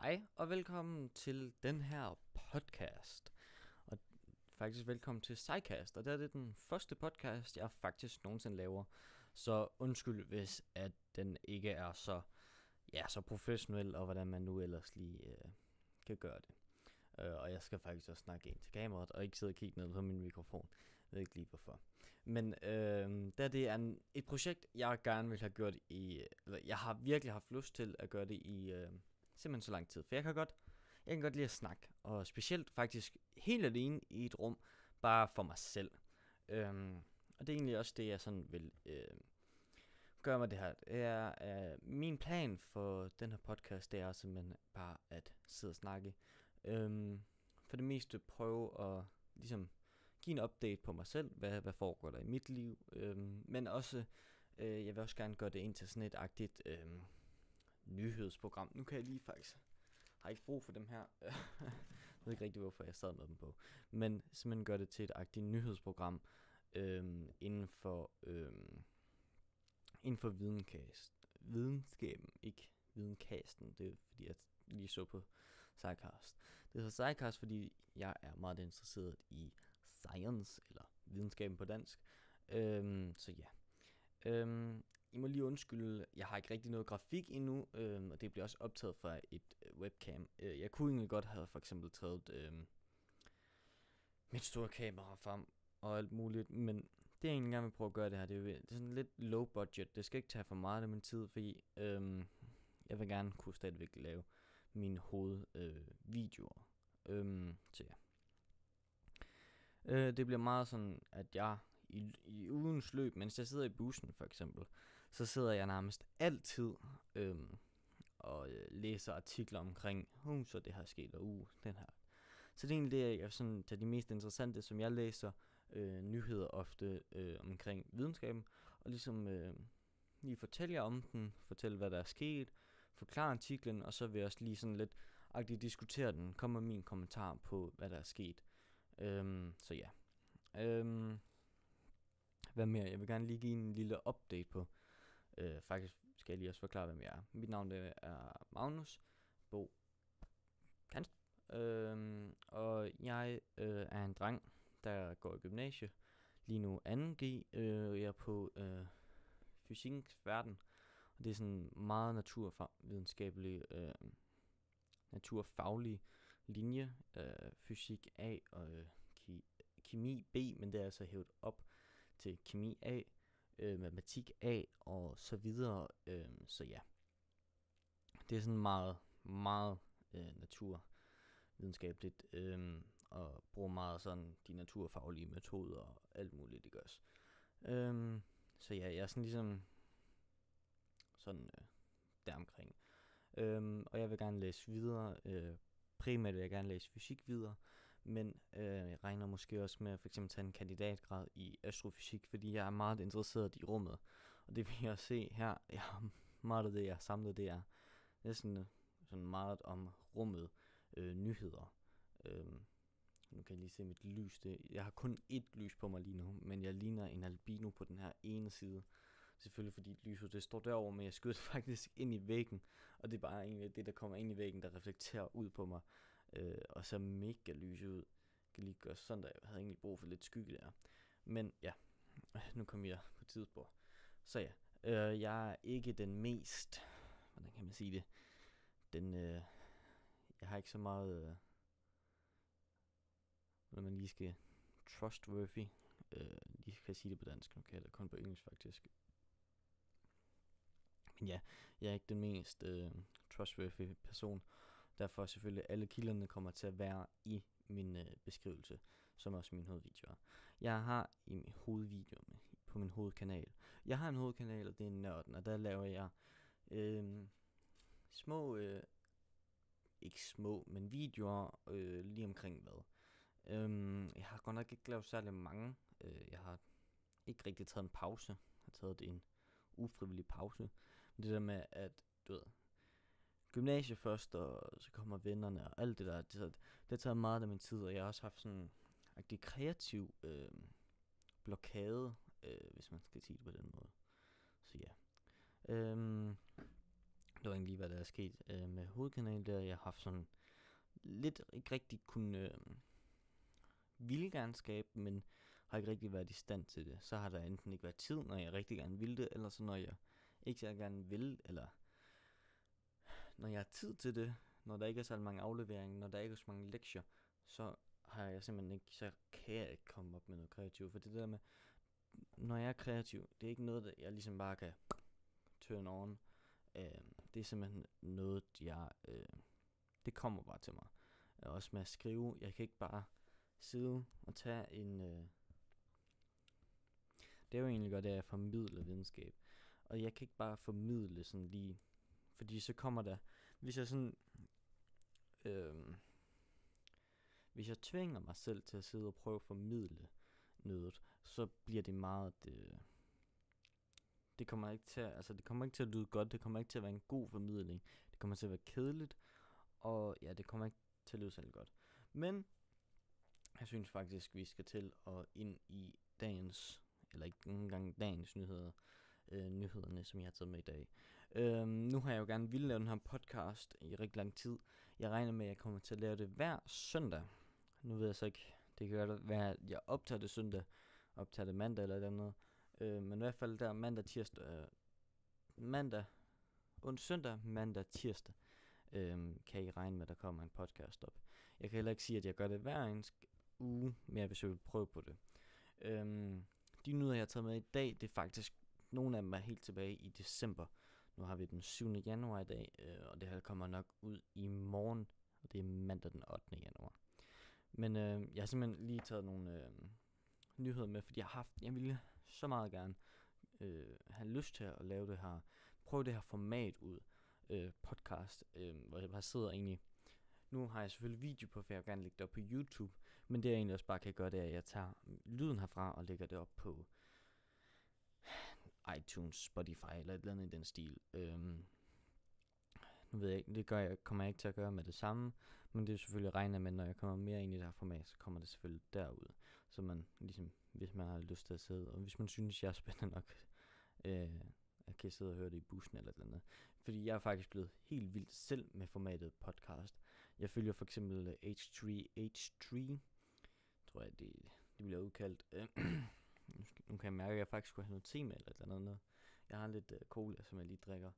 Hej og velkommen til den her podcast. Og faktisk velkommen til SciCast. Og det er den første podcast, jeg faktisk nogensinde laver. Så undskyld, hvis at den ikke er så professionel, og hvordan man nu ellers lige kan gøre det. Og jeg skal faktisk også snakke ind til kameraet, og ikke sidde og kigge ned på min mikrofon. Jeg ved ikke lige hvorfor. Men da det er et projekt, jeg gerne vil have gjort eller jeg har virkelig haft lyst til at gøre det i simpelthen så lang tid. For jeg kan godt lide at snakke, og specielt faktisk helt alene i et rum, bare for mig selv. Og det er egentlig også det, jeg sådan vil gøre med det her. Min plan for den her podcast, det er simpelthen bare at sidde og snakke. For det meste prøve at ligesom give en update på mig selv, hvad foregår der i mit liv, men også, jeg vil også gerne gøre det ind til sådan et agtigt nyhedsprogram. Nu kan jeg lige faktisk, har ikke brug for dem her, jeg ved ikke rigtig hvorfor jeg sad med dem på, men simpelthen gøre det til et agtigt nyhedsprogram, inden for videnskaben, ikke videnkasten, det er fordi jeg lige så på SciCast. Det hedder SciCast, fordi jeg er meget interesseret i science, eller videnskaben på dansk. Så ja. I må lige undskylde, jeg har ikke rigtig noget grafik endnu, og det bliver også optaget fra et webcam. Jeg kunne egentlig godt have for eksempel taget mit store kamera frem og alt muligt, men det jeg egentlig gerne vil prøve at gøre det her, det er sådan lidt low budget. Det skal ikke tage for meget af min tid, fordi jeg vil gerne kunne stadigvæk lave mine hovedvideoer. Så ja. Det bliver meget sådan, at jeg i ugens løb, mens jeg sidder i bussen for eksempel, så sidder jeg nærmest altid og læser artikler omkring, så det her sket, og den her. Så det er egentlig det, jeg sådan, det er de mest interessante, som jeg læser nyheder ofte omkring videnskaben, og ligesom lige fortælle jer om den, fortælle hvad der er sket, forklare artiklen, og så vil jeg også lige sådan lidt agtigt diskutere den, komme med min kommentar på, hvad der er sket. Så ja. Hvad mere? Jeg vil gerne lige give en lille update på. Faktisk skal jeg lige også forklare, hvem jeg er. Mit navn det er Magnus Bo Kanstrup. Og jeg er en dreng, der går i gymnasie. Lige nu 2G. Jeg er på fysikkens verden. Og det er sådan meget naturvidenskabelig, naturfaglig linje. Fysik A og kemi B, men det er altså hævet op til kemi A, matematik A og så videre. Så ja, det er sådan meget naturvidenskabeligt, og bruger meget sådan de naturfaglige metoder og alt muligt, det gørs. Så ja, jeg er sådan ligesom sådan deromkring. Og jeg vil gerne læse videre. Primært vil jeg gerne læse fysik videre, men jeg regner måske også med at for eksempel tage en kandidatgrad i astrofysik, fordi jeg er meget interesseret i rummet. Og det vil jeg også se her. Jeg har meget af det, jeg har samlet, det er næsten sådan meget om rummet, nyheder. Nu kan jeg lige se mit lys. Jeg har kun ét lys på mig lige nu, men jeg ligner en albino på den her ene side. Selvfølgelig fordi lyset det står derovre, men jeg skyder det faktisk ind i væggen. Og det er bare egentlig det, der kommer ind i væggen, der reflekterer ud på mig. Og så mega lys ud. Jeg kan lige gøre sådan der. Jeg havde egentlig brug for lidt skygge der. Men ja, nu kommer jeg på tidsspor. Så ja, jeg er ikke den mest, hvordan kan man sige det? Jeg har ikke så meget, når man lige skal trustworthy. Lige kan jeg sige det på dansk, nu kan jeg det kun på engelsk faktisk. Men ja, jeg er ikke den mest trustworthy person. Derfor selvfølgelig alle kilderne kommer til at være i min beskrivelse, som også mine hovedvideoer. Jeg har i min hovedvideo på min hovedkanal. Jeg har en hovedkanal, og det er Nørden, og der laver jeg små, ikke små, men videoer lige omkring hvad. Jeg har godt nok ikke lavet særlig mange. Jeg har ikke rigtig taget en pause. Jeg har taget en ufrivillig pause. Men det der med, at du ved, gymnasie først, og så kommer vennerne og alt det der, det har taget meget af min tid, og jeg har også haft sådan en kreativ blokade, hvis man skal sige det på den måde. Så ja. Det var egentlig lige, hvad der er sket med hovedkanalen der. Jeg har haft sådan lidt ikke rigtig kunne ville gerne skabe, men har ikke rigtig været i stand til det. Så har der enten ikke været tid, når jeg rigtig gerne ville det, eller så når jeg ikke så gerne vil, eller når jeg har tid til det, når der ikke er så mange afleveringer, når der ikke er så mange lektier, så har jeg simpelthen ikke, så kan jeg ikke komme op med noget kreativt. For det der med, når jeg er kreativ, det er ikke noget, der jeg ligesom bare kan turn on. Det er simpelthen noget, det kommer bare til mig. Også med at skrive, jeg kan ikke bare sidde og tage en, det er jo egentlig godt, at jeg formidler videnskab, og jeg kan ikke bare formidle sådan lige, fordi så kommer der, hvis jeg sådan, hvis jeg tvinger mig selv til at sidde og prøve at formidle noget, så bliver det meget, det kommer ikke til at, det kommer ikke til at lyde godt, det kommer ikke til at være en god formidling, det kommer til at være kedeligt, og ja, det kommer ikke til at lyde særlig godt. Men jeg synes faktisk, vi skal til at ind i dagens, eller ikke engang dagens nyhederne, som jeg har taget med i dag. Nu har jeg jo gerne ville lave den her podcast i rigtig lang tid. Jeg regner med, at jeg kommer til at lave det hver søndag. Nu ved jeg så ikke, det kan godt være, at jeg optager det søndag, optager det mandag eller et andet. Men i hvert fald der mandag, tirsdag, søndag, mandag, tirsdag, kan I regne med, at der kommer en podcast op. Jeg kan heller ikke sige, at jeg gør det hver en uge, men jeg vil prøve på det. De nyheder, jeg har taget med i dag, det er faktisk, nogle af dem er helt tilbage i december. Nu har vi den 7. januar i dag, og det her kommer nok ud i morgen, og det er mandag den 8. januar. Men jeg har simpelthen lige taget nogle nyheder med, fordi jeg ville så meget gerne have lyst til at lave det her, prøve det her format ud, podcast, hvor jeg bare sidder egentlig. Nu har jeg selvfølgelig video på, for jeg vil gerne lægge det op på YouTube, men det jeg egentlig også bare kan gøre, det er, at jeg tager lyden herfra og lægger det op på iTunes, Spotify eller et eller andet i den stil. Nu ved jeg ikke, kommer jeg ikke til at gøre med det samme, men det er selvfølgelig regnet med, når jeg kommer mere ind i det her format, så kommer det selvfølgelig derud. Så man ligesom, hvis man har lyst til at sidde, og hvis man synes, jeg er spændende nok, at kan sidde og høre det i bussen eller et eller andet. Fordi jeg er faktisk blevet helt vildt selv med formatet podcast. Jeg følger for eksempel H3, tror jeg det bliver udkaldt. Nu kan jeg mærke, at jeg faktisk skulle have noget te med eller et eller andet. Jeg har lidt cola, som jeg lige drikker.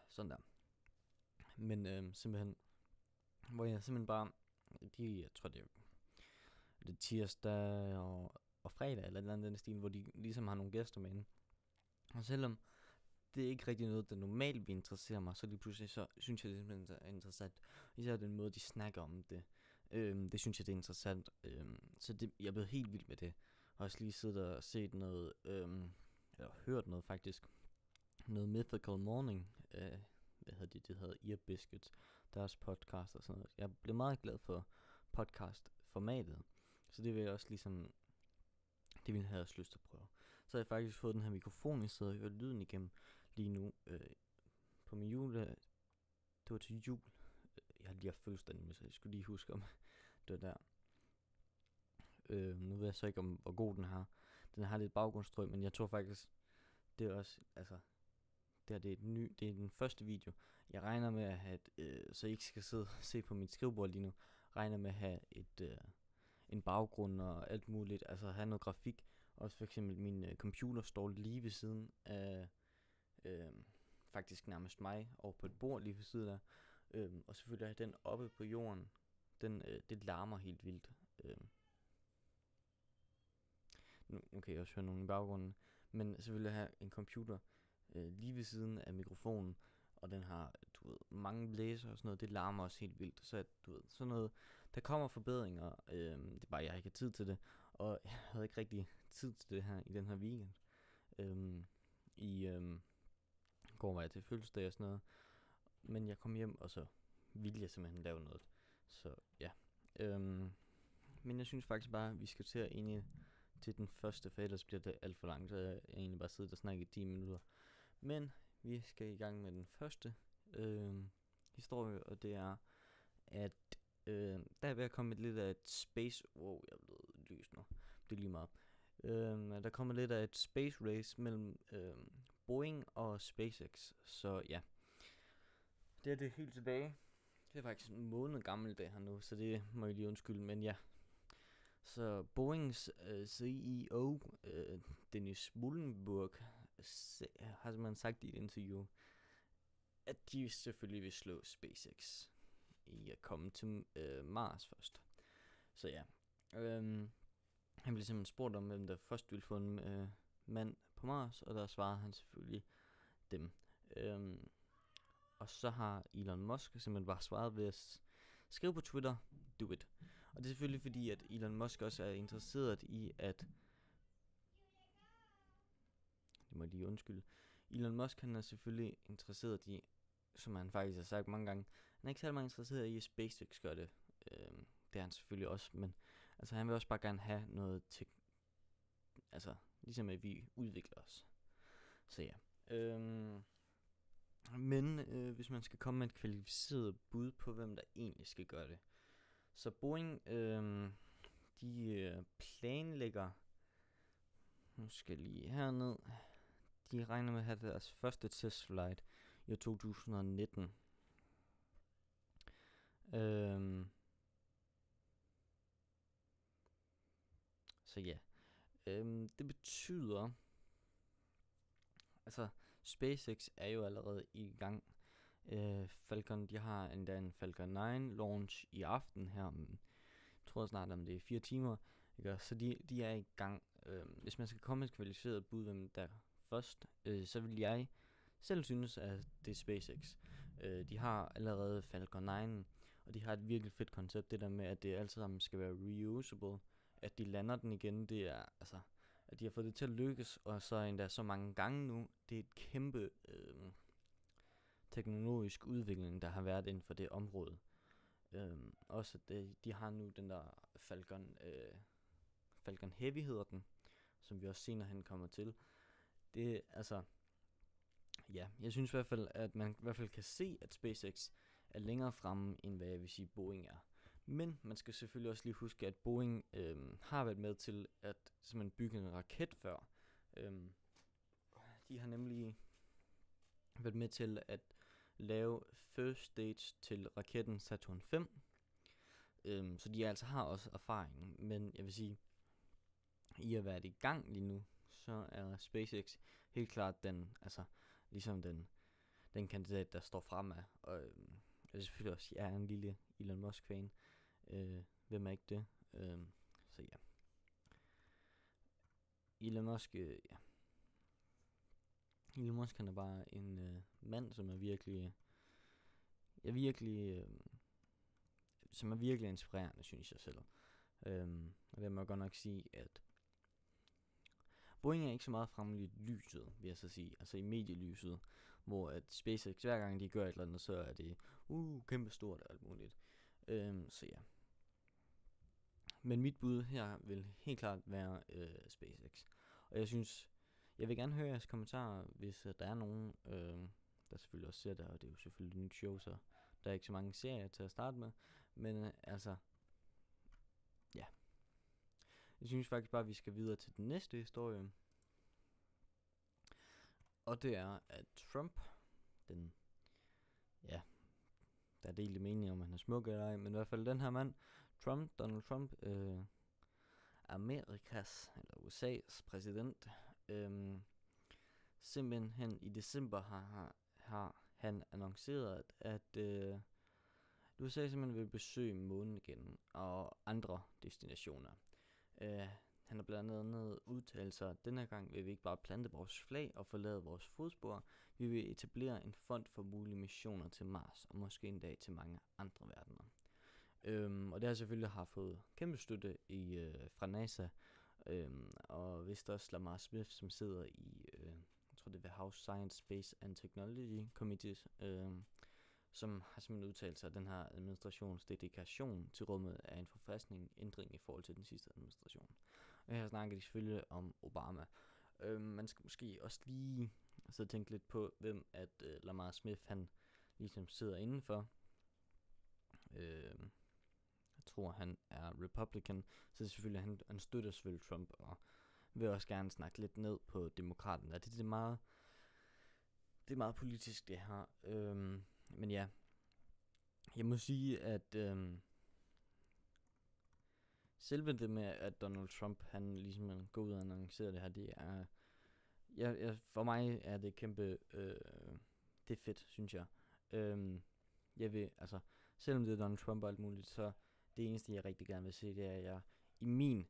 Sådan der. Men simpelthen, hvor jeg simpelthen bare, jeg tror det er tirsdag og fredag eller et eller andet den stil, hvor de ligesom har nogle gæster med inde. Og selvom det er ikke rigtig noget, der normalt vil interessere mig, så lige pludselig så synes jeg, det simpelthen er interessant. Især den måde, de snakker om det. Det synes jeg, det er interessant. Så jeg er blevet helt vild med det. Jeg har også lige siddet og set noget, eller hørt noget faktisk. Noget Mythical Morning. Det hedder Ear Biscuits. Deres podcast og sådan noget. Jeg blev meget glad for podcast-formatet. Så det vil jeg også ligesom, det ville jeg have også lyst til at prøve. Så har jeg faktisk fået den her mikrofon, jeg sidder og hører lyden igennem lige nu. På min det var til jul. Jeg har lige haft fødselsdag, så jeg skulle lige huske om det der. Nu ved jeg så ikke om hvor god den har. Den har lidt baggrundsstrøm, men jeg tror faktisk, det er også, det er den første video. Jeg regner med at have så I ikke skal sidde og se på mit skrivebord lige nu. Regner med at have en baggrund og alt muligt, have noget grafik. Også for eksempel min computer står lige ved siden af, faktisk nærmest mig, og på et bord lige ved siden af. Og selvfølgelig have den oppe på jorden. Det larmer helt vildt. Nu kan jeg også høre nogen i baggrunden. Men selvfølgelig have en computer lige ved siden af mikrofonen. Og den har, mange blæser og sådan noget. Det larmer også helt vildt. Så sådan noget. Der kommer forbedringer. Det er bare, jeg ikke har tid til det. Og jeg havde ikke rigtig tid til det her i den her weekend. Går var jeg til fødselsdag og sådan noget. Men jeg kom hjem, og så ville jeg simpelthen lave noget. Så ja. Men jeg synes faktisk bare, at vi skal til at ind til den første, for ellers bliver det alt for langt. Så jeg egentlig bare sidder og snakker i 10 minutter. Men vi skal i gang med den første historie, og det er, at der er ved at komme lidt af et space. Wow, jeg er blevet lys nu. Det er lige meget. Der kommer lidt af et space race mellem Boeing og SpaceX. Så ja, det er det helt tilbage. Det er faktisk en måned gammel det her nu, så det må jeg lige undskylde, men ja. Så Boeings CEO, Dennis Muilenburg, har simpelthen sagt i et interview, at de selvfølgelig vil slå SpaceX i at komme til Mars først. Så ja, han blev simpelthen spurgt om, hvem der først ville få en mand på Mars, og der svarede han selvfølgelig dem. Og så har Elon Musk simpelthen bare svaret ved at skrive på Twitter, do it. Og det er selvfølgelig fordi, at Elon Musk også er interesseret i at... Det må jeg lige undskylde. Elon Musk, han er selvfølgelig interesseret i, som han faktisk har sagt mange gange, han er ikke særlig meget interesseret i, at SpaceX gør det. Det er han selvfølgelig også, men altså, han vil også bare gerne have noget til... Altså, ligesom at vi udvikler os. Så ja. Men hvis man skal komme med et kvalificeret bud på, hvem der egentlig skal gøre det. Så Boeing, de planlægger... Nu skal jeg lige herned. De regner med at have deres første testflight i 2019. Så ja. Det betyder... Altså, SpaceX er jo allerede i gang. Falcon, de har endda en Falcon 9 launch i aften her. Jeg tror snart, om det er 4 timer. Ikke? Så de er i gang. Hvis man skal komme med et kvalificeret bud, hvem der først, så vil jeg selv synes, at det er SpaceX. De har allerede Falcon 9, og de har et virkelig fedt koncept, det der med, at det alt sammen skal være reusable. At de lander den igen, det er altså... At de har fået det til at lykkes, og så endda så mange gange nu. Det er et kæmpe teknologisk udvikling, der har været inden for det område. Også de har nu den der Falcon Heavy hedder den, som vi også senere hen kommer til. Det altså, ja, jeg synes i hvert fald, at man i hvert fald kan se, at SpaceX er længere fremme, end hvad jeg vil sige Boeing er. Men man skal selvfølgelig også lige huske, at Boeing har været med til at simpelthen bygge en raket før. De har nemlig været med til at lave first stage til raketten Saturn 5. Så de altså har også erfaring. Men jeg vil sige, i at være i gang lige nu, så er SpaceX helt klart den, altså ligesom den kandidat, der står frem af. Og jeg vil selvfølgelig også, jeg er en lille Elon Musk-fan. Hvem er ikke det? Så ja. Elon Musk, ja. Elon Musk, han er bare en mand, som er virkelig... som er virkelig inspirerende, synes jeg selv. Og det må jeg godt nok sige, at Boeing er ikke så meget fremme i lyset, vil jeg så sige. Altså i medielyset, hvor at SpaceX, hver gang de gør et eller andet, så er det kæmpe stort og alt muligt. Så ja. Men mit bud her vil helt klart være SpaceX. Og jeg vil gerne høre jeres kommentarer, hvis der er nogen, der selvfølgelig også ser det, og det er jo selvfølgelig et nyt show, så der er ikke så mange serier til at starte med. Men altså, ja. Jeg synes faktisk bare, at vi skal videre til den næste historie. Og det er, at Trump, der er delt mening om han er smuk eller ej, men i hvert fald den her mand, Donald Trump, Amerikas, eller USA's præsident, simpelthen i december har han annonceret, at USA simpelthen vil besøge månen igen, og andre destinationer. Han har blandt andet udtalt sig, at denne gang vil vi ikke bare plante vores flag og forlade vores fodspor, vi vil etablere en fond for mulige missioner til Mars, og måske en dag til mange andre verdener. Og det har selvfølgelig har fået kæmpe støtte fra NASA, og vist også Lamar Smith, som sidder i, jeg tror det er ved House Science, Space and Technology Committees, som har simpelthen udtalt sig, at den her administrations dedikation til rummet er en forfriskning ændring i forhold til den sidste administration. Og her snakker de selvfølgelig om Obama. Man skal måske også lige så tænke lidt på, hvem at Lamar Smith han ligesom sidder indenfor. Jeg tror han er Republican, så selvfølgelig han støtter selvfølgelig Trump, og vil også gerne snakke lidt ned på demokraterne. Det er meget politisk, det her. Men ja, jeg må sige, at selve det med, at Donald Trump, han ligesom går ud og annoncerer det her, det er, for mig er det kæmpe, det er fedt, synes jeg. Jeg vil, altså, selvom det er Donald Trump og alt muligt, så det eneste, jeg rigtig gerne vil se, det er, at jeg i min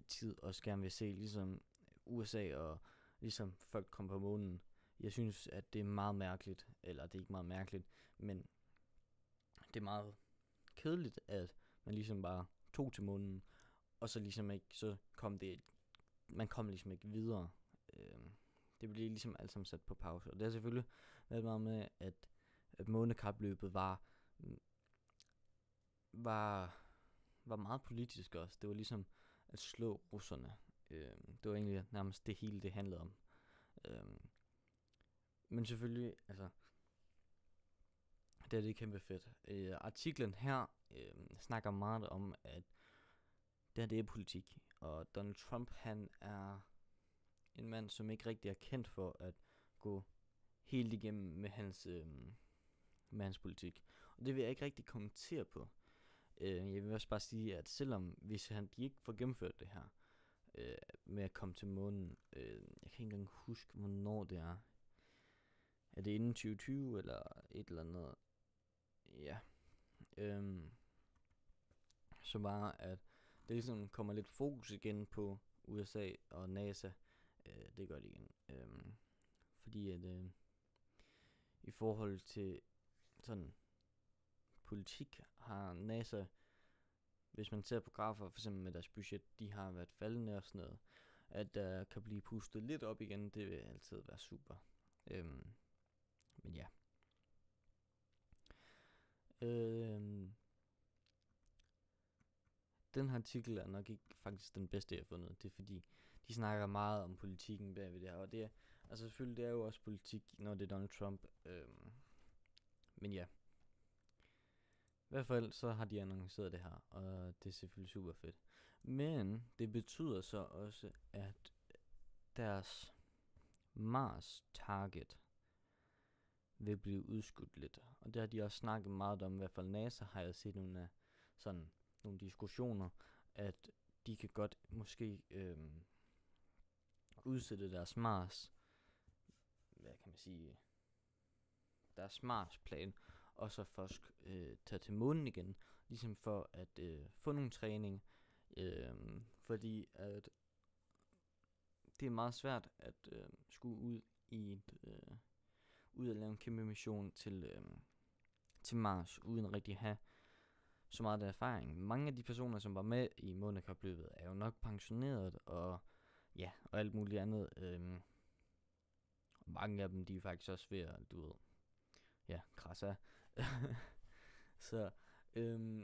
tid også gerne vil se, ligesom USA og ligesom folk kom på månen. Jeg synes, at det er meget mærkeligt, eller det er ikke meget mærkeligt, men det er meget kedeligt, at man ligesom bare tog til månen, og så ligesom ikke, så kom det, man kom ligesom ikke videre. Det blev ligesom alt sammen sat på pause, og det har selvfølgelig været meget med, at månekapløbet var meget politisk også. Det var ligesom at slå russerne. Det var egentlig nærmest det hele, det handlede om. Men selvfølgelig, altså, det er kæmpe fedt. Artiklen her snakker meget om, at det er politik, og Donald Trump, han er en mand, som ikke rigtig er kendt for at gå helt igennem med hans politik. Og det vil jeg ikke rigtig kommentere på. Jeg vil også bare sige, at selvom hvis de ikke får gennemført det her med at komme til månen, jeg kan ikke engang huske, hvornår det er. Er det inden 2020 eller et eller andet? Ja. Så bare at det ligesom kommer lidt fokus igen på USA og NASA. Det gør det igen. Fordi at i forhold til sådan politik har NASA, hvis man ser på grafer for eksempel med deres budget, de har været faldende og sådan noget, at der kan blive pustet lidt op igen, det vil altid være super. Men ja. Den her artikel er nok ikke faktisk den bedste, jeg har fundet. Det er fordi, de snakker meget om politikken bagved det her. Og det er, altså selvfølgelig, det er jo også politik, når det er Donald Trump. Men ja. I hvert fald, så har de annonceret det her, og det er selvfølgelig super fedt. Men det betyder så også, at deres Mars target vil blive udskudt lidt. Og det har de også snakket meget om, i hvert fald NASA har jeg set nogle diskussioner, at de kan godt måske udsætte deres Mars, hvad kan man sige, deres Mars-plan, og så først tage til månen igen, ligesom for at få nogle træning, fordi at det er meget svært at skulle ud i ud at lave en kæmpe mission til Mars, uden rigtig at have så meget erfaring. Mange af de personer, som var med i månekapløbet, er jo nok pensioneret, og ja, og alt muligt andet. Mange af dem, de er faktisk også ved at, krasse af. Så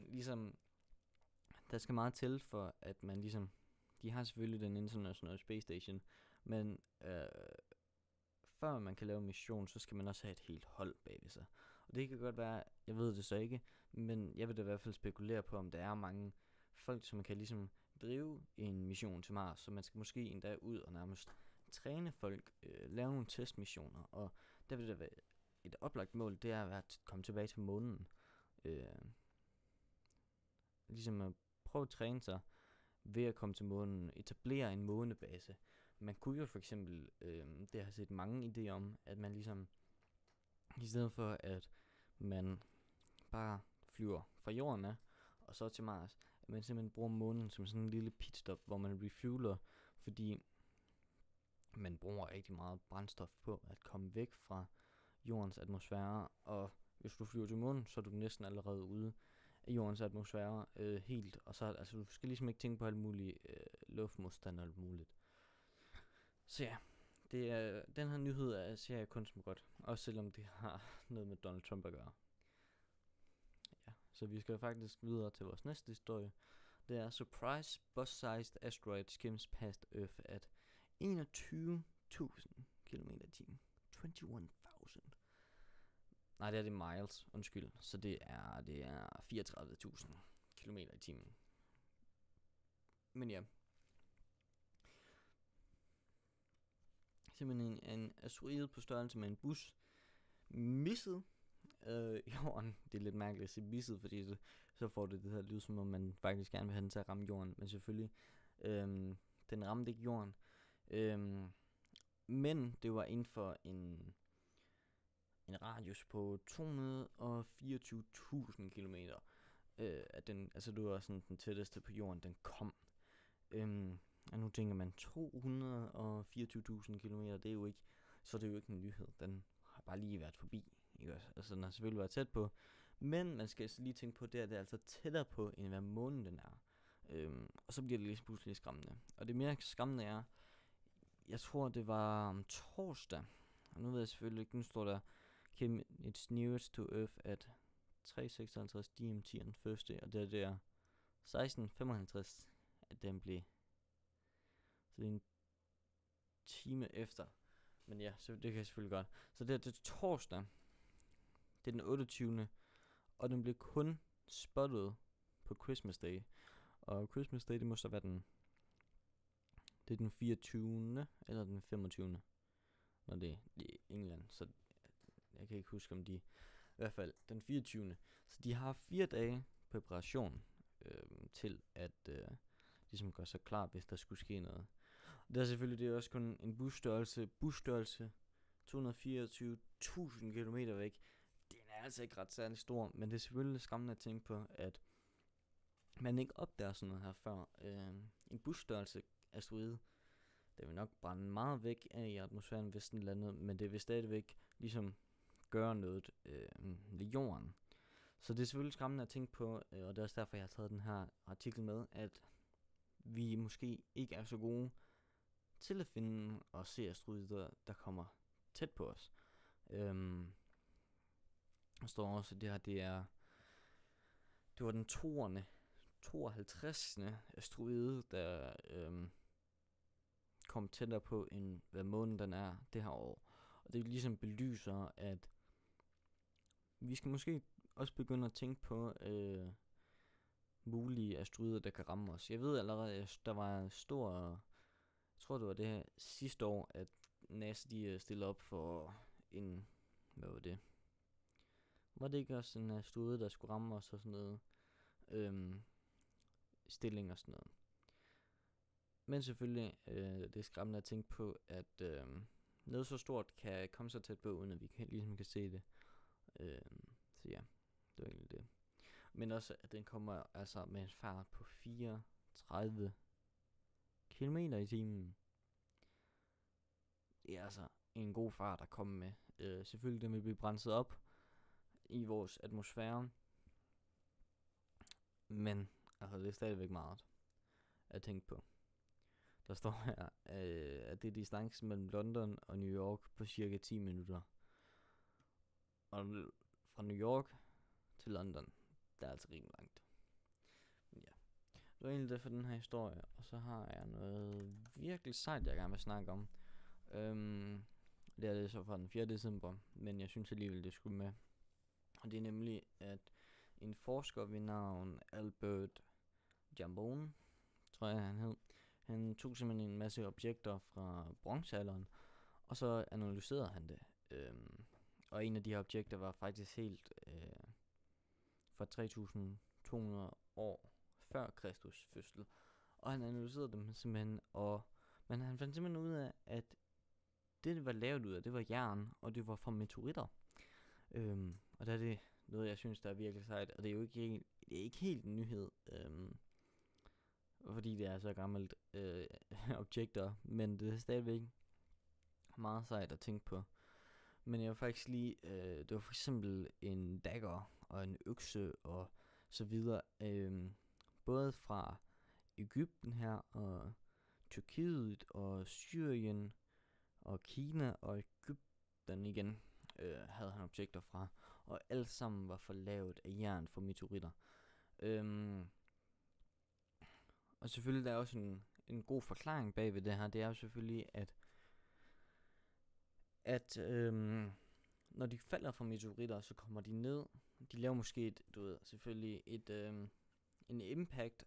ligesom, der skal meget til for, at man ligesom, de har selvfølgelig den International Space Station, men før man kan lave en mission, så skal man også have et helt hold bagved sig. Og det kan godt være, jeg ved det så ikke, men jeg vil da i hvert fald spekulere på, om der er mange folk, som kan ligesom drive en mission til Mars, så man skal måske endda ud og nærmest træne folk, lave nogle testmissioner, og der vil der være et oplagt mål, det er at komme tilbage til månen. Ligesom at prøve at træne sig ved at komme til månen, etablere en månebase. Man kunne jo for eksempel, det har jeg set mange idéer om, at man ligesom, i stedet for at man bare flyver fra jorden af, og så til Mars, at man simpelthen bruger månen som sådan en lille pitstop, hvor man refueler, fordi man bruger rigtig meget brændstof på at komme væk fra jordens atmosfære, og hvis du flyver til månen, så er du næsten allerede ude af jordens atmosfære helt, og så altså du skal ligesom ikke tænke på alt muligt luftmodstand og alt muligt. Så ja, det er, den her nyhed ser jeg kun som godt, også selvom det har noget med Donald Trump at gøre. Ja, så vi skal faktisk videre til vores næste historie. Det er surprise bus-sized asteroid skims past Earth at 21.000 km/t. 21.000. Nej, det er miles, undskyld. Så det er 34.000 km/t. Men ja. simpelthen en asteroide på størrelse med en bus misset jorden. Det er lidt mærkeligt at sige misset, fordi så får det her lyd, som om man faktisk gerne vil have den til at ramme jorden. Men selvfølgelig, den ramte ikke jorden. Men det var inden for en radius på 224.000 kilometer. At den, altså det var sådan den tætteste på jorden, den kom. Og nu tænker man 224.000 kilometer, det er jo ikke, så det er jo ikke en nyhed. Den har bare lige været forbi, ikke også? Altså den har selvfølgelig været tæt på, men man skal lige tænke på, det er altså tættere på, end hvad månen den er. Og så bliver det lige pludselig skræmmende. Og det mere skræmmende er, jeg tror det var om torsdag, og nu ved jeg selvfølgelig ikke, nu står der came it's nearest to Earth at 3:56 GMT on Thursday, og det er 16:55, at den blev, så det er en time efter. Men ja, så det kan jeg selvfølgelig godt. Så det er torsdag, det er den 28. Og den blev kun spottet på Christmas Day. Og Christmas Day, det må så være det er den 24. eller den 25. Når det er i England. Så jeg kan ikke huske om de, i hvert fald den 24. Så de har 4 dage præparation til at ligesom gøre sig klar, hvis der skulle ske noget. Og det er selvfølgelig, det er også kun en busstørrelse 224.000 kilometer væk. Den er altså ikke ret særlig stor, men det er selvfølgelig skræmmende at tænke på, at man ikke opdager sådan noget her før. En busstørrelse asteroide, det vil nok brænde meget væk af i atmosfæren, hvis den landede, men det vil stadigvæk ligesom gøre noget ved jorden. Så det er selvfølgelig skræmmende at tænke på, og det er også derfor, jeg har taget den her artikel med, at vi måske ikke er så gode til at finde og se asteroider, der kommer tæt på os. Der står også, at det var den 52. asteroide, der kom tættere på, end hvad månen den er det her år. Og det ligesom belyser, at vi skal måske også begynde at tænke på mulige asteroider, der kan ramme os. Jeg ved allerede, at der var en stor, jeg tror det var det her sidste år, at NASA de stillede op for en, hvad var det? Var det ikke også en asteroide, der skulle ramme os og sådan noget? Stilling og sådan noget. Men selvfølgelig, det er skræmmende at tænke på, at noget så stort kan komme så tæt på, uden at vi ligesom kan se det. Så ja, det var egentlig det. Men også, at den kommer altså med en fart på 34 kilometer i timen. Det er altså en god fart at komme med. Selvfølgelig, den vil blive brændt op i vores atmosfære. Men altså, det er stadigvæk meget at tænke på. Der står her, at det er distancen mellem London og New York på cirka 10 minutter. Og fra New York til London, det er altså rimelig langt. Ja, det var egentlig det for den her historie. Og så har jeg noget virkelig sejt, jeg gerne vil snakke om. Det er det så fra den 4. december, men jeg synes alligevel, det skulle med. Og det er nemlig, at en forsker ved navn Albert Jambon, tror jeg han hed, han tog simpelthen en masse objekter fra bronzealderen, og så analyserede han det. Og en af de her objekter var faktisk helt fra 3200 år før Kristus fødsel. Og han analyserede dem simpelthen, men han fandt simpelthen ud af, at det var lavet ud af, det var jern, og det var fra meteoritter. Og der er det noget, jeg synes, der er virkelig sejt, og det er jo ikke helt en nyhed, fordi det er så gammelt objekter, men det er stadigvæk meget sejt at tænke på. Men jeg var faktisk lige, det var for eksempel en dagger og en økse og så videre, både fra Egypten her og Tyrkiet og Syrien og Kina og Egypten igen, havde han objekter fra, og alt sammen var forlavet af jern fra meteoritter. Og selvfølgelig der er også en god forklaring bag ved det her. Det er jo selvfølgelig, at når de falder fra meteoritter, så kommer de ned. De laver måske selvfølgelig en impact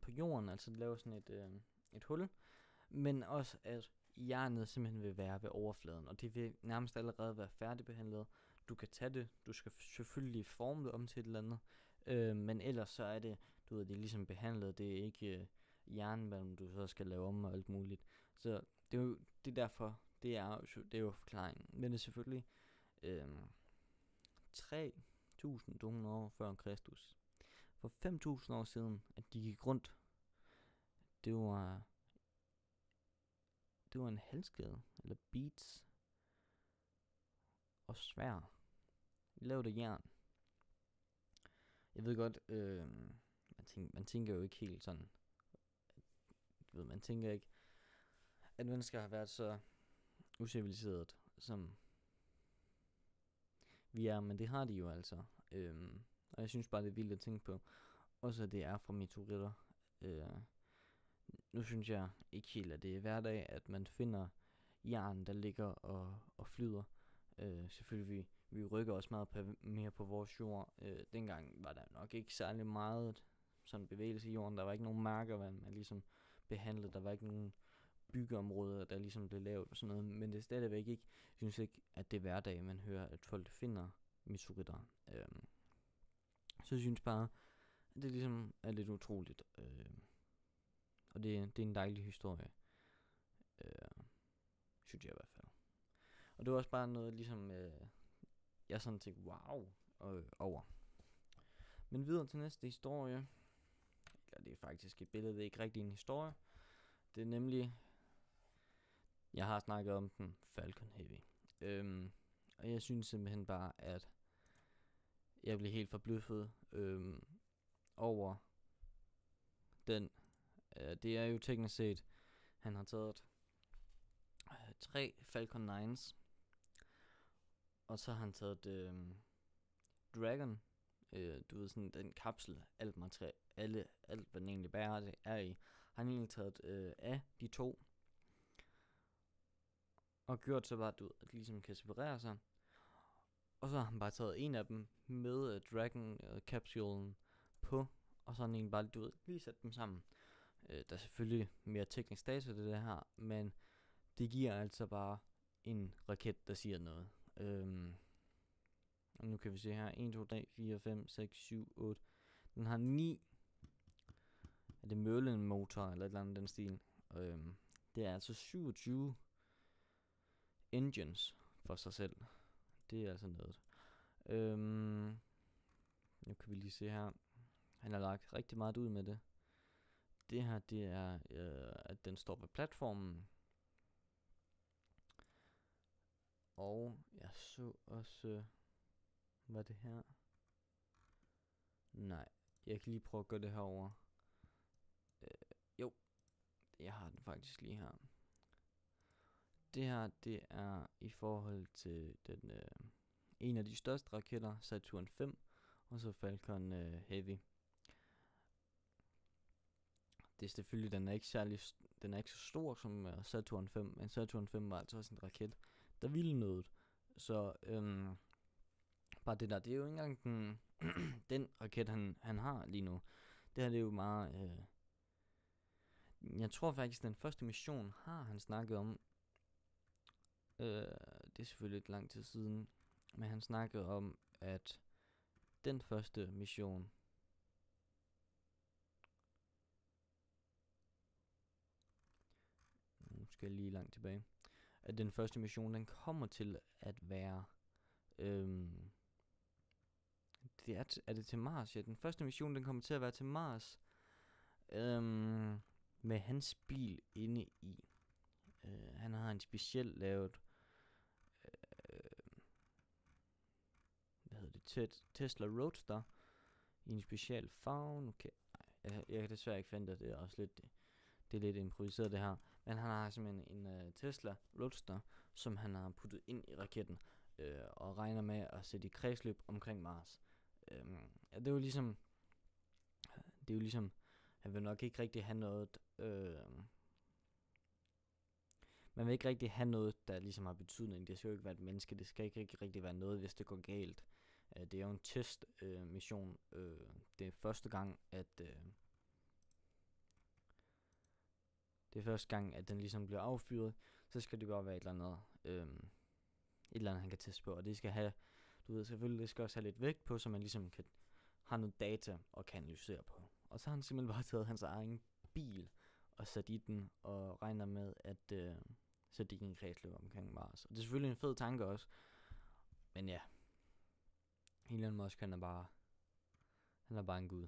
på jorden, altså de laver sådan et hul. Men også at jernet simpelthen vil være ved overfladen, og det vil nærmest allerede være færdigbehandlet. Du kan tage det, du skal selvfølgelig forme det om til et eller andet, men ellers så er det, du ved, det er ligesom behandlet, det er ikke jernmalm, du så skal lave om og alt muligt. Så det er jo det er derfor, det er jo forklaringen. Men det er selvfølgelig 3.200 år før Kristus. For 5.000 år siden, at de gik rundt, det var en halskæde, eller beads, og svær, lavet af jern. Jeg ved godt, man tænker jo ikke helt sådan, man tænker ikke, at mennesker har været så uciviliseret, som vi er, men det har de jo altså. Og jeg synes bare, det er vildt at tænke på. Også at det er fra meteoritter. Nu synes jeg ikke helt, at det er hverdag, at man finder jern, der ligger og flyder. Selvfølgelig, vi rykker også meget mere på vores jord. Dengang var der nok ikke særlig meget sådan bevægelse i jorden. Der var ikke nogen marker, man ligesom behandlede. Der var ikke nogen byggeområder, der ligesom blev lavet og sådan noget. Men det er stadigvæk ikke, jeg synes ikke, at det er hverdag, man hører, at folk finder meteoritter. Så jeg synes bare, at det ligesom er lidt utroligt. Og det er en dejlig historie. Synes jeg i hvert fald. Og det var også bare noget ligesom, jeg sådan tænkte, wow, over. Men videre til næste historie. Eller det er faktisk et billede, det er ikke rigtig en historie. Det er nemlig, jeg har snakket om den, Falcon Heavy. Og jeg synes simpelthen bare, at jeg blev helt forbløffet over den. Det er jo teknisk set, han har taget 3 Falcon 9's, og så har han taget Dragon, du ved sådan den kapsel, alt hvad den egentlig bærer det er i, har han egentlig taget af de 2, og gjort så bare, at det ligesom kan separere sig. Og så har han bare taget en af dem med Dragon-kapsulen på, og så har han egentlig bare, lige sat dem sammen. Der er selvfølgelig mere teknisk data til det her, men det giver altså bare en raket, der siger noget. Og nu kan vi se her, 1, 2, 3, 4, 5, 6, 7, 8. Den har 9. Er det Merlin motor eller et eller andet den stil. Det er altså 27 engines for sig selv. Det er altså noget. Nu kan vi lige se her. Han har lagt rigtig meget ud med det. Det her, det er, at den står på platformen. Og jeg så også, hvad det her? Nej, jeg kan lige prøve at gøre det herover. Jo, jeg har den faktisk lige her. Det her, det er i forhold til den, en af de største raketter, Saturn 5, og så Falcon Heavy. Det er selvfølgelig, den er ikke så stor som Saturn 5, men Saturn 5 var altså også en raket, der ville noget. Så bare det der, det er jo ikke engang den raket, han har lige nu. Det her, det er jo meget, jeg tror faktisk, den første mission har han snakket om. Det er selvfølgelig et lang tid siden, men han snakkede om, at den første mission, nu skal jeg lige langt tilbage, at den første mission, den kommer til at være, er det til Mars? Ja, den første mission, den kommer til at være til Mars, med hans bil inde i. Han har en specielt lavet, hvad hedder det, Tesla Roadster, i en speciel farve. Okay, jeg kan desværre ikke finde det er også lidt, det er lidt improviseret det her. Men han har simpelthen en Tesla Roadster, som han har puttet ind i raketten, og regner med at sætte i kredsløb omkring Mars. Det er jo ligesom, han vil nok ikke rigtig have noget, man vil ikke rigtig have noget, der ligesom har betydning. Det skal jo ikke være et menneske, det skal ikke rigtig være noget, hvis det går galt. Det er jo en testmission. Det er første gang, at den ligesom bliver affyret. så skal det bare være et eller andet, han kan teste på, og det skal have, du ved selvfølgelig, det skal også have lidt vægt på, så man ligesom kan have noget data og kan analysere på. Og så har han simpelthen bare taget hans egen bil og sat i den, og regner med at sætte det i en kredsløb omkring Mars. Og det er selvfølgelig en fed tanke også, men ja, Elon Musk, han er bare en gud.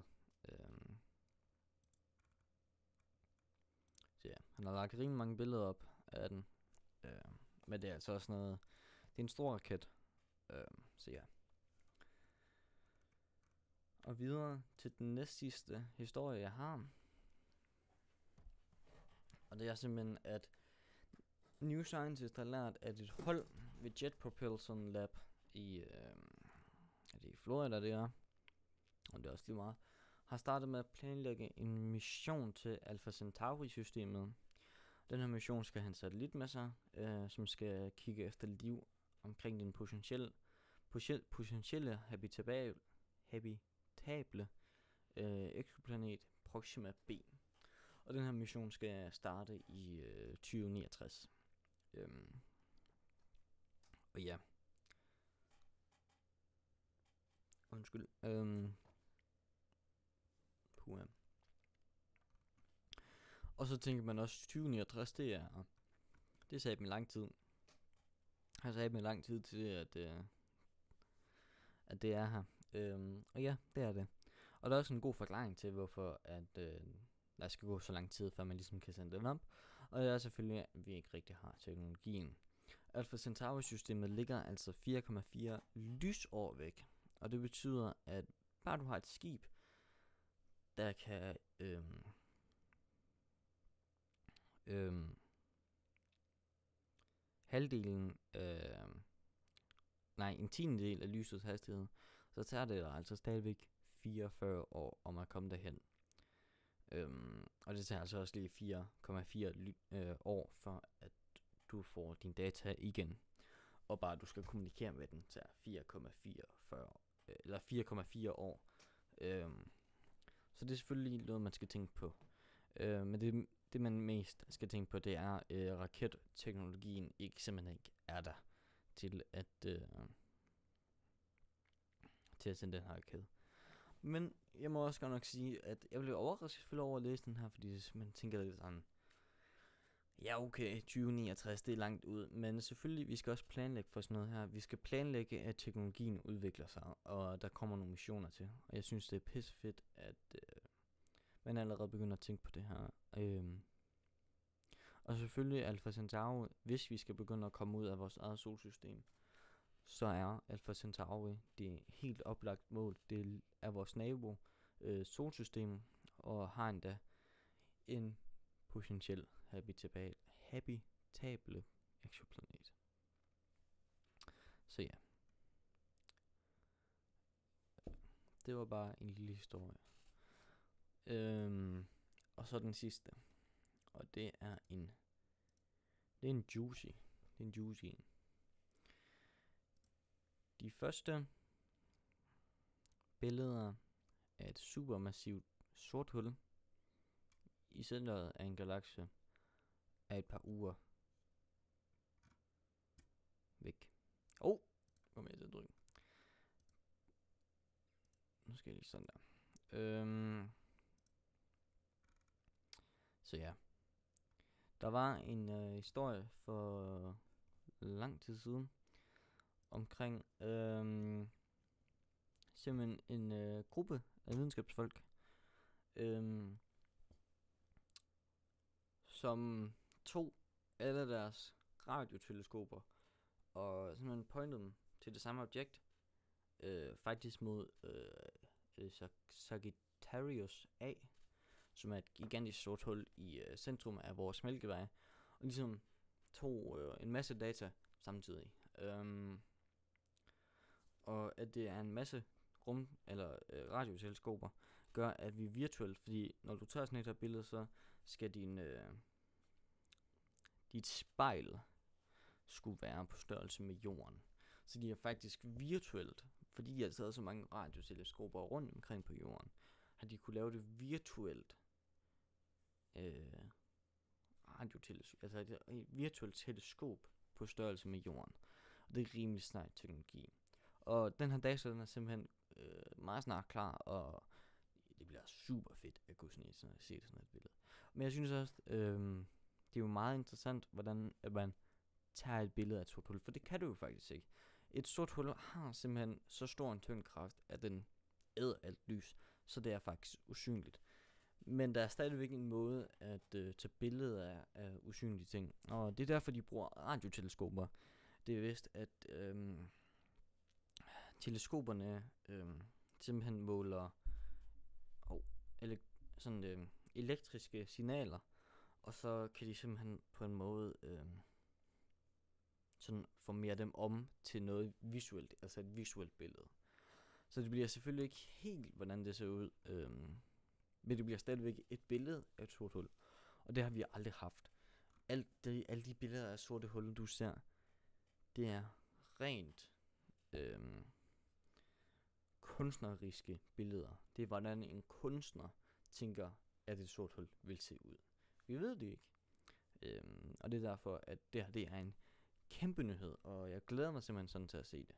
Så ja, han har lagt rimelig mange billeder op af den. Men det er altså også noget, det er en stor raket. Så ja. Og videre til den næstsidste historie, jeg har. Og det er simpelthen, at New Scientist har lært, at et hold ved Jet Propulsion Lab i Florida, det er, og det er også lige meget, har startet med at planlægge en mission til Alpha Centauri-systemet. Den her mission skal have en satellit med sig, som skal kigge efter liv omkring den potentielle habitable exoplanet Proxima b. Og den her mission skal starte i 2069. Og ja. Undskyld. Puha. Og så tænker man også 2069, det sagde mig lang tid. Jeg sagde mig lang tid til at det er her. Og ja, det er det. Og der er også en god forklaring til, hvorfor at der skal gå så lang tid, før man ligesom kan sende den op. Og det er selvfølgelig, at vi ikke rigtig har teknologien. Alpha Centauri-systemet ligger altså 4,4 lysår væk. Og det betyder, at bare du har et skib, der kan en tiendedel af lysets hastighed, så tager det altså stadigvæk 44 år om at komme derhen. Og det tager altså også lige 4,4 år for at du får din data igen. Og bare du skal kommunikere med den, tager 4,4 år. Så det er selvfølgelig noget, man skal tænke på. Men det man mest skal tænke på, det er, raketteknologien simpelthen ikke er der til at sende den her raket. Men jeg må også godt nok sige, at jeg blev overrasket selvfølgelig over at læse den her, fordi man tænker lidt sådan, ja okay, 2069, det er langt ud, men selvfølgelig, vi skal også planlægge for sådan noget her. Vi skal planlægge, at teknologien udvikler sig, og der kommer nogle missioner til. Og jeg synes, det er pissefedt, at man allerede begynder at tænke på det her. Og selvfølgelig Alpha Centauri, hvis vi skal begynde at komme ud af vores eget solsystem, så er Alpha Centauri det helt oplagt mål. Det er vores nabo solsystem, og har endda en potentiel habitable exoplanet. Så ja. Det var bare en lille historie. Og så den sidste. Og det er en juicy. Det er en juicy en. De første billeder af et supermassivt sort hul i centret af en galakse er et par uger væk. Kom jeg til at trykke. Nu skal jeg lige sådan der. Så ja. Der var en historie for lang tid siden omkring simpelthen en gruppe af videnskabsfolk, som tog alle deres radioteleskoper og simpelthen pointede dem til det samme objekt, faktisk mod Sagittarius A, som er et gigantisk sort hul i centrum af vores mælkevej, og ligesom tog en masse data samtidig. Og at det er en masse radioteleskoper, gør at vi virtuelt, fordi når du tager sådan et her billede, så skal dit spejl skulle være på størrelse med jorden. Så de er faktisk virtuelt, fordi de har taget så mange radioteleskoper rundt omkring på jorden, har de kunne lave det virtuelt altså et virtuelt teleskop på størrelse med jorden. Og det er rimelig sej teknologi. Og den her dato, den er simpelthen meget snart klar, og det bliver super fedt at kunne se sådan et billede. Men jeg synes også, det er jo meget interessant, hvordan at man tager et billede af et sort hul, for det kan du jo faktisk ikke. Et sort hul har simpelthen så stor en tyngdekraft, at den æder alt lys, så det er faktisk usynligt. Men der er stadigvæk en måde at tage billeder af usynlige ting, og det er derfor, de bruger radioteleskoper. Det er vist, at teleskoperne simpelthen måler elektriske signaler, og så kan de simpelthen på en måde sådan formere dem om til noget visuelt, altså et visuelt billede. Så det bliver selvfølgelig ikke helt, hvordan det ser ud, men det bliver stadigvæk et billede af et sort hul, og det har vi aldrig haft. Alle de billeder af sorte huller, du ser, det er rent kunstneriske billeder. Det er, hvordan en kunstner tænker, at et sort hul vil se ud. Vi ved det ikke. Og det er derfor, at det her, det er en kæmpe nyhed, og jeg glæder mig simpelthen sådan til at se det.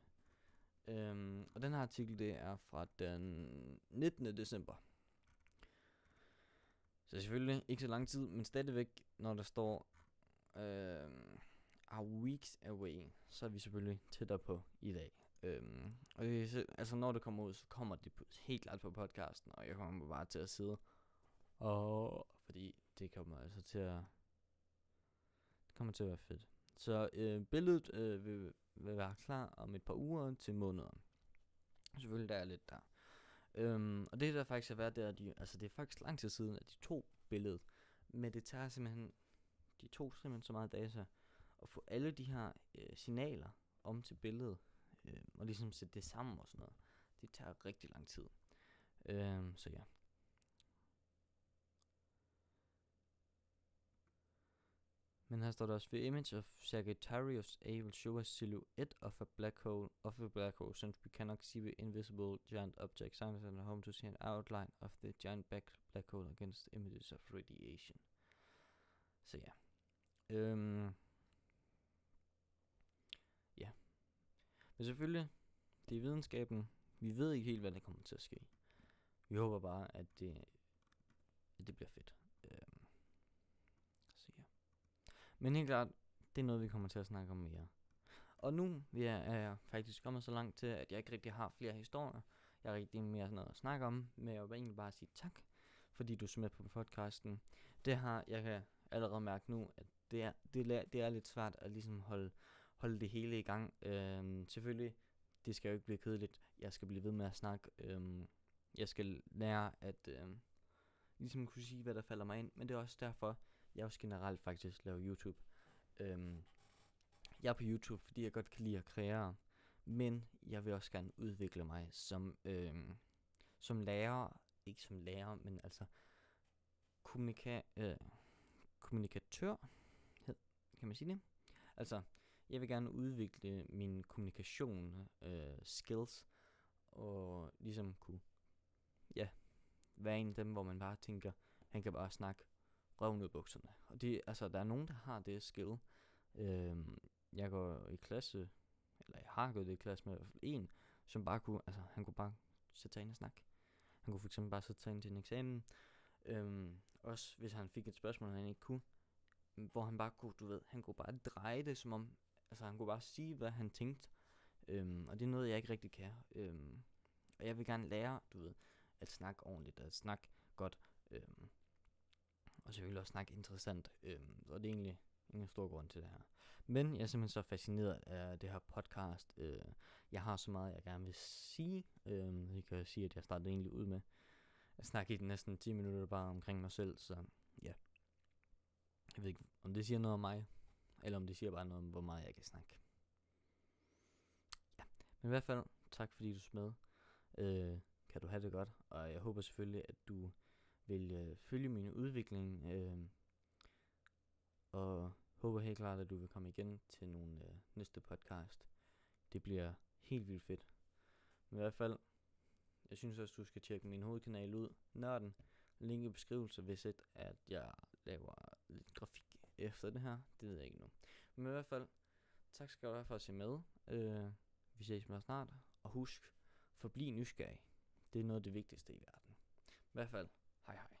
Og den her artikel, det er fra den 19. december. Så selvfølgelig ikke så lang tid, men stadigvæk, når der står are weeks away, så er vi selvfølgelig tættere på i dag. Og det, altså når det kommer ud, så kommer det helt klart på podcasten, og jeg kommer bare til at sidde, og fordi det kommer altså til at, det kommer til at være fedt. Så billedet vil være klar om et par uger til måneder. Selvfølgelig der er lidt der. Og det der faktisk er værd, det er, det er faktisk lang tid siden, at de tog billedet, men det tager simpelthen, de tog simpelthen så meget data, at få alle de her signaler om til billedet, og ligesom sætte det sammen og sådan noget. Det tager rigtig lang tid. Så ja. Men her står der også, the image of Sagittarius A will show a silhouette of a black hole, since we cannot see the invisible giant object. Scientists are home to see an outline of the giant black hole against images of radiation. Så ja. Ja. Men selvfølgelig, det er videnskaben. Vi ved ikke helt, hvad der kommer til at ske. Vi håber bare, at det bliver fedt. Så ja. Men helt klart, det er noget, vi kommer til at snakke om mere. Og nu er jeg faktisk kommet så langt til, at jeg ikke rigtig har flere historier. Jeg har rigtig mere sådan noget at snakke om, men jeg vil egentlig bare sige tak, fordi du er med på podcasten. Jeg kan allerede mærke nu, at det er lidt svært at ligesom holde det hele i gang. Selvfølgelig, det skal jo ikke blive kedeligt. Jeg skal blive ved med at snakke. Jeg skal lære at ligesom kunne sige, hvad der falder mig ind. Men det er også derfor, jeg også generelt faktisk laver YouTube. Jeg er på YouTube, fordi jeg godt kan lide at kreere. Men jeg vil også gerne udvikle mig som lærer. Ikke som lærer, men altså kommunikatør. Kan man sige det? Altså, jeg vil gerne udvikle min kommunikation skills, og ligesom kunne, være en af dem, hvor man bare tænker, han kan bare snakke røven ud af bukserne. Og det, altså, der er nogen, der har det skill. Jeg går i klasse, eller jeg har gået i klasse med i hvert fald en, som bare kunne, altså, han kunne bare sætte sig ind og snakke. Han kunne for eksempel bare sætte sig ind til en eksamen. Også hvis han fik et spørgsmål, han ikke kunne, hvor han bare kunne, han kunne bare dreje det, som om, altså han kunne bare sige, hvad han tænkte. Og det er noget, jeg ikke rigtig kan. Og jeg vil gerne lære, at snakke ordentligt, at snakke godt. Og selvfølgelig også snakke interessant. Og det er egentlig ingen stor grund til det her. Men jeg er simpelthen så fascineret af det her podcast. Jeg har så meget, jeg gerne vil sige. Jeg kan sige, at jeg startede egentlig ud med at snakke i næsten 10 minutter bare omkring mig selv. Så ja. Jeg ved ikke, om det siger noget om mig, eller om det siger bare noget om, hvor meget jeg kan snakke. Ja, men i hvert fald, tak fordi du er med. Kan du have det godt, og jeg håber selvfølgelig, at du vil følge min udvikling, og håber helt klart, at du vil komme igen til nogle næste podcast. Det bliver helt vildt fedt. Men i hvert fald, jeg synes også, du skal tjekke min hovedkanal ud, Nørden. Link i beskrivelsen, hvis at jeg laver lidt grafik efter det her. Det ved jeg ikke nu. Men i hvert fald, tak skal du have for at se med. Vi ses med snart. Og husk, forbliv nysgerrig. Det er noget af det vigtigste i verden. I hvert fald, hej hej.